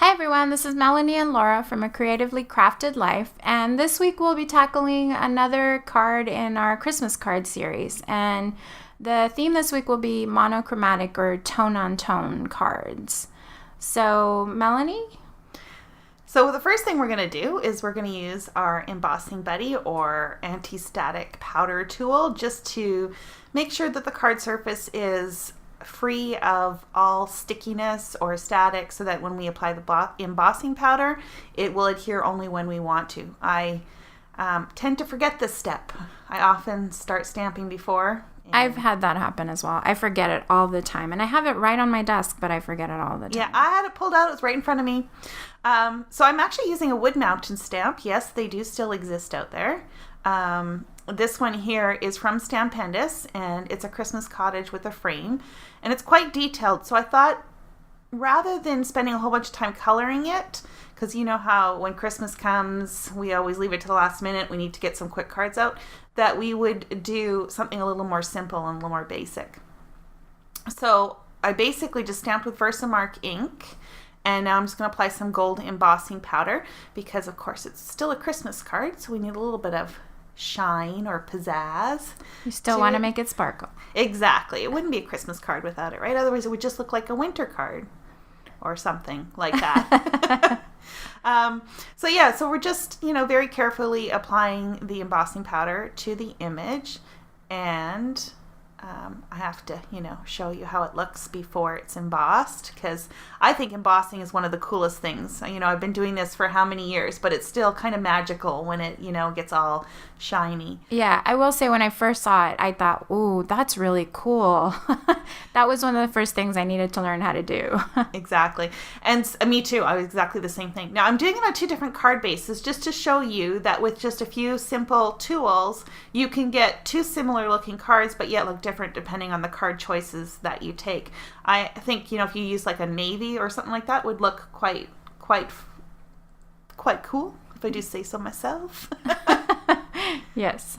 Hi everyone, this is Melanie and Laura from A Creatively Crafted Life, and this week we'll be tackling another card in our Christmas card series, and the theme this week will be monochromatic or tone-on-tone cards. So, Melanie? So the first thing we're going to do is we're going to use our embossing buddy or anti-static powder tool just to make sure that the card surface is free of all stickiness or static so that when we apply the embossing powder, it will adhere only when we want to. I tend to forget this step. I often start stamping before. I've had that happen as well. I forget it all the time. And I have it right on my desk, but I forget it all the time. Yeah, I had it pulled out. It was right in front of me. So I'm actually using a wood mountain stamp. Yes, they do still exist out there. This one here is from Stampendous, and it's a Christmas cottage with a frame. And it's quite detailed. So I thought, rather than spending a whole bunch of time coloring it, because you know how when Christmas comes, we always leave it to the last minute, we need to get some quick cards out, that we would do something a little more simple and a little more basic. So I basically just stamped with Versamark ink, and now I'm just going to apply some gold embossing powder, because of course it's still a Christmas card, so we need a little bit of shine or pizzazz. You still want to make it sparkle. Exactly. It wouldn't be a Christmas card without it, right? Otherwise it would just look like a winter card or something like that. So we're just, very carefully applying the embossing powder to the image, and I have to, show you how it looks before it's embossed, because I think embossing is one of the coolest things. I've been doing this for how many years, but it's still kind of magical when it, gets all shiny. Yeah, I will say when I first saw it, I thought, ooh, that's really cool. That was one of the first things I needed to learn how to do. Exactly. And me too. I was exactly the same thing. Now I'm doing it on two different card bases just to show you that with just a few simple tools, you can get two similar looking cards, but yet look different depending on the card choices that you take. I think, if you use like a navy or something like that, would look quite cool, if I do say so myself. Yes.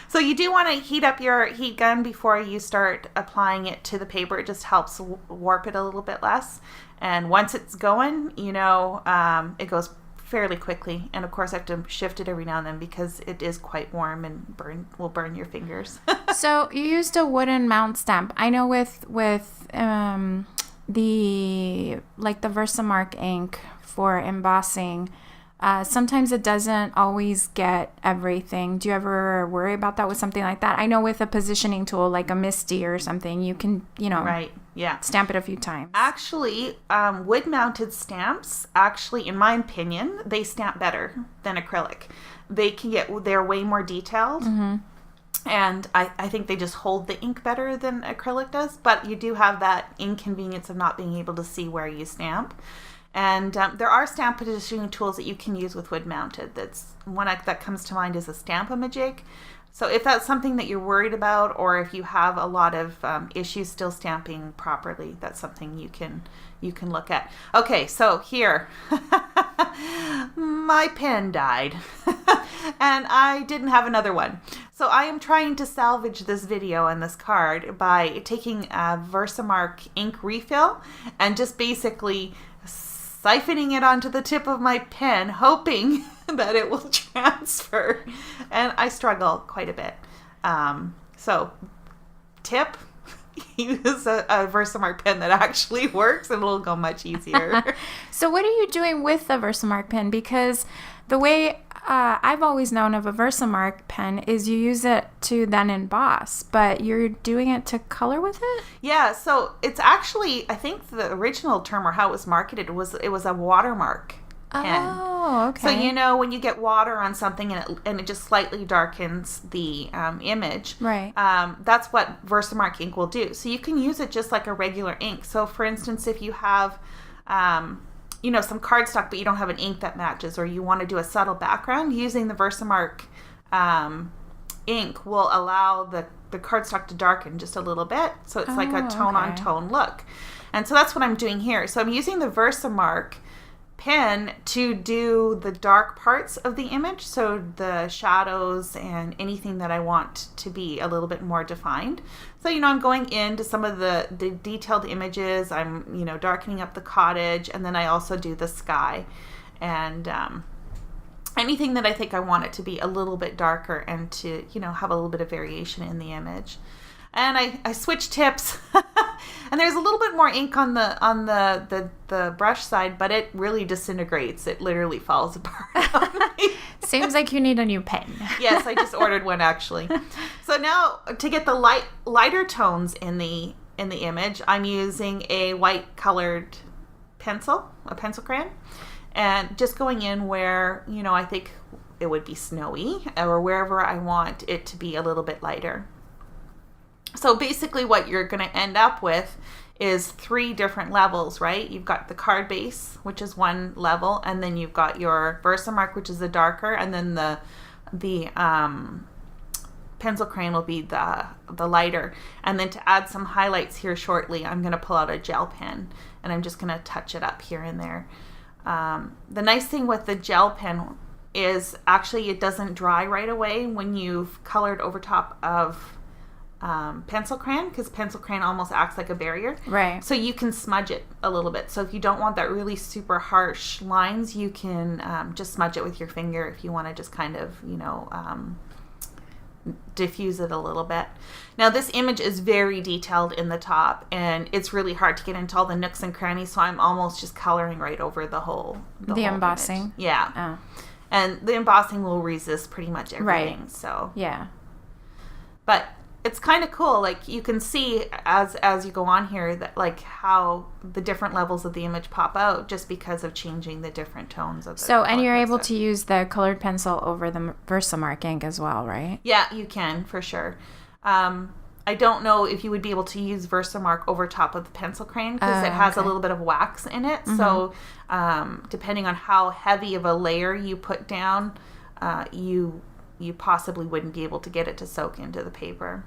So you do want to heat up your heat gun before you start applying it to the paper. It just helps warp it a little bit less. And once it's going, it goes fairly quickly. And of course I have to shift it every now and then because it is quite warm and will burn your fingers. So you used a wooden mount stamp. I know with the Versamark ink for embossing, sometimes it doesn't always get everything. Do you ever worry about that with something like that? I know with a positioning tool like a Misty or something, you can, right, yeah, stamp it a few times. Actually, wood-mounted stamps, in my opinion, they stamp better than acrylic. They're way more detailed. Mm-hmm. And I think they just hold the ink better than acrylic does. But you do have that inconvenience of not being able to see where you stamp. And there are stamp positioning tools that you can use with wood mounted. That's one that comes to mind is a Stamp-O-Magic. So if that's something that you're worried about, or if you have a lot of issues still stamping properly, that's something you can look at. Okay, so here, my pen died, and I didn't have another one. So I am trying to salvage this video and this card by taking a Versamark ink refill and just basically siphoning it onto the tip of my pen, hoping that it will transfer. And I struggle quite a bit. So tip, use a Versamark pen that actually works and it'll go much easier. So what are you doing with the Versamark pen? Because the way I've always known of a Versamark pen is you use it to then emboss, but you're doing it to color with it? Yeah, so it's actually, I think the original term or how it was marketed was it was a watermark pen. Oh, okay. So when you get water on something and it just slightly darkens the image, right? That's what Versamark ink will do. So you can use it just like a regular ink. So for instance, if you have some cardstock, but you don't have an ink that matches, or you want to do a subtle background, using the Versamark ink will allow the cardstock to darken just a little bit. So it's like a tone-on-tone look. And so that's what I'm doing here. So I'm using the Versamark pen to do the dark parts of the image, so the shadows and anything that I want to be a little bit more defined. So, I'm going into some of the detailed images. I'm, darkening up the cottage, and then I also do the sky and anything that I think I want it to be a little bit darker and to, have a little bit of variation in the image. And I switch tips, and there's a little bit more ink on the brush side, but it really disintegrates. It literally falls apart on me. Seems like you need a new pen. Yes, I just ordered one actually. So now to get the lighter tones in the image, I'm using a white colored pencil crayon, and just going in where I think it would be snowy, or wherever I want it to be a little bit lighter. So basically what you're going to end up with is 3 different levels, right? You've got the card base, which is one level, and then you've got your Versamark, which is the darker, and then the pencil crayon will be the lighter. And then to add some highlights here shortly, I'm going to pull out a gel pen, and I'm just going to touch it up here and there. The nice thing with the gel pen is actually it doesn't dry right away when you've colored over top of pencil crayon, because pencil crayon almost acts like a barrier. Right. So you can smudge it a little bit. So if you don't want that really super harsh lines, you can just smudge it with your finger if you want to just kind of, diffuse it a little bit. Now this image is very detailed in the top, and it's really hard to get into all the nooks and crannies, so I'm almost just coloring right over the whole embossing image. Yeah. Oh. And the embossing will resist pretty much everything. Right. So yeah. But it's kind of cool. Like you can see as you go on here that like how the different levels of the image pop out just because of changing the different tones of the So, and you're able to use the colored pencil over the Versamark ink as well, right? Yeah, you can for sure. I don't know if you would be able to use Versamark over top of the pencil crayon because it has a little bit of wax in it. Mm-hmm. So depending on how heavy of a layer you put down, you possibly wouldn't be able to get it to soak into the paper.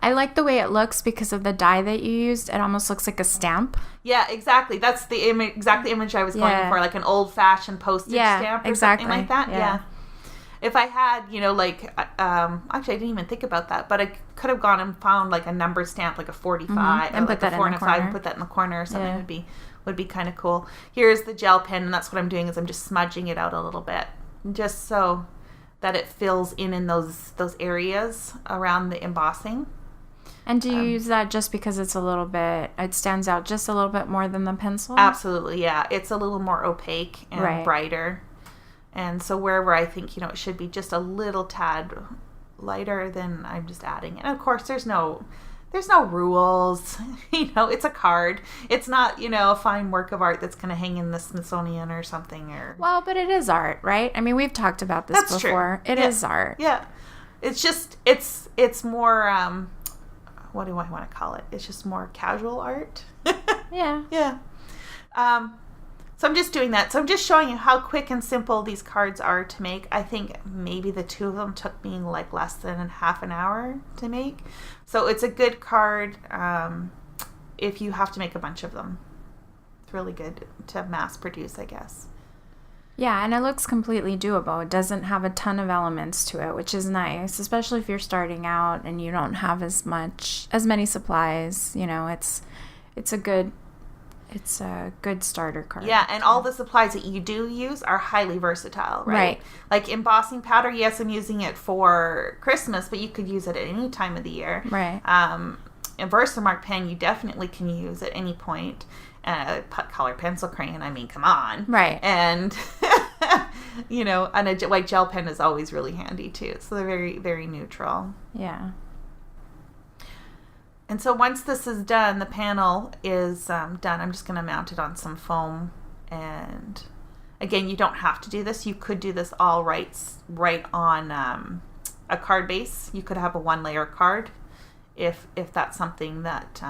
I like the way it looks because of the dye that you used. It almost looks like a stamp. Yeah, exactly. That's the image I was going for, like an old-fashioned postage stamp or something like that. Yeah. If I had, actually I didn't even think about that, but I could have gone and found like a numbered stamp, like a 45, and like put that a 4 in and the a 5, corner. and put that in the corner or something. Would be kind of cool. Here's the gel pen, and that's what I'm doing is I'm just smudging it out a little bit, just so that it fills in those areas around the embossing. And do you use that just because it stands out just a little bit more than the pencil? Absolutely, yeah. It's a little more opaque and brighter. And so wherever I think, it should be just a little tad lighter, then I'm just adding it. And of course, there's no rules. It's a card. It's not, a fine work of art that's going to hang in the Smithsonian or something. Well, but it is art, right? I mean, we've talked about this before. True. It is art. Yeah. It's just, it's more... what do I want to call it? It's just more casual art. Yeah. Yeah. So I'm just doing that. So I'm just showing you how quick and simple these cards are to make. I think maybe the 2 of them took me like less than half an hour to make. So it's a good card if you have to make a bunch of them. It's really good to mass produce, I guess. Yeah, and it looks completely doable. It doesn't have a ton of elements to it, which is nice, especially if you're starting out and you don't have as many supplies. It's a good starter card. Yeah, and all the supplies that you do use are highly versatile, right? Like embossing powder, yes, I'm using it for Christmas, but you could use it at any time of the year. Right. A Versamark pen, you definitely can use at any point. Color pencil crayon, I mean, come on. Right. And, and a white gel pen is always really handy, too. So they're very, very neutral. Yeah. And so once this is done, the panel is done. I'm just going to mount it on some foam. And, again, you don't have to do this. You could do this all right on a card base. You could have a 1-layer card if that's something that...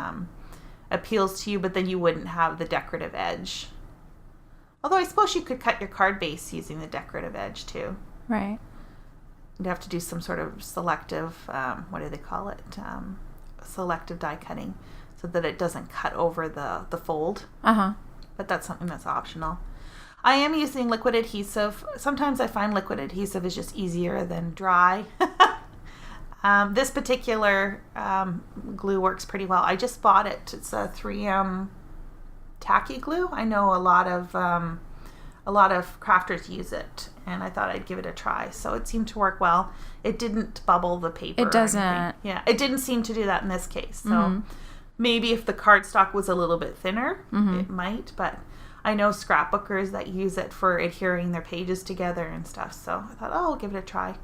appeals to you, but then you wouldn't have the decorative edge. Although I suppose you could cut your card base using the decorative edge too. Right. You'd have to do some sort of selective, what do they call it? Selective die cutting so that it doesn't cut over the fold. Uh-huh. But that's something that's optional. I am using liquid adhesive. Sometimes I find liquid adhesive is just easier than dry. This particular glue works pretty well. I just bought it. It's a 3M Tacky glue. I know a lot of crafters use it, and I thought I'd give it a try. So it seemed to work well. It didn't bubble the paper. It doesn't. Yeah, it didn't seem to do that in this case. So maybe if the cardstock was a little bit thinner, it might. But I know scrapbookers that use it for adhering their pages together and stuff. So I thought, oh, I'll give it a try.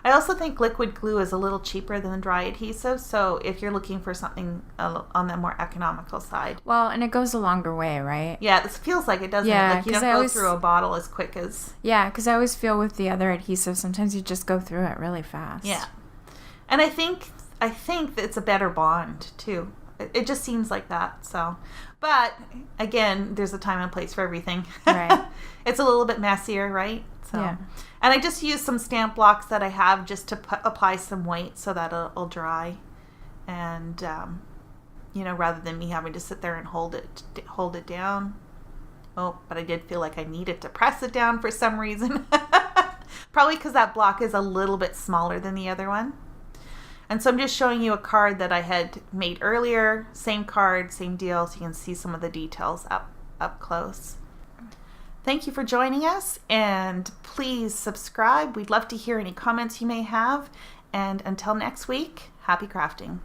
I also think liquid glue is a little cheaper than dry adhesive, so if you're looking for something on the more economical side. Well, and it goes a longer way, right? Yeah, this feels like it, doesn't Yeah, it? Like you don't go through a bottle as quick as... Yeah, because I always feel with the other adhesive, sometimes you just go through it really fast. Yeah. And I think that it's a better bond, too. It just seems like that, so... But, again, there's a time and place for everything. Right. It's a little bit messier, right? So. Yeah. And I just used some stamp blocks that I have just to apply some weight so that it'll dry. And, rather than me having to sit there and hold it down. Oh, but I did feel like I needed to press it down for some reason. Probably because that block is a little bit smaller than the other one. And so I'm just showing you a card that I had made earlier. Same card, same deal, so you can see some of the details up close. Thank you for joining us, and please subscribe. We'd love to hear any comments you may have. And until next week, happy crafting.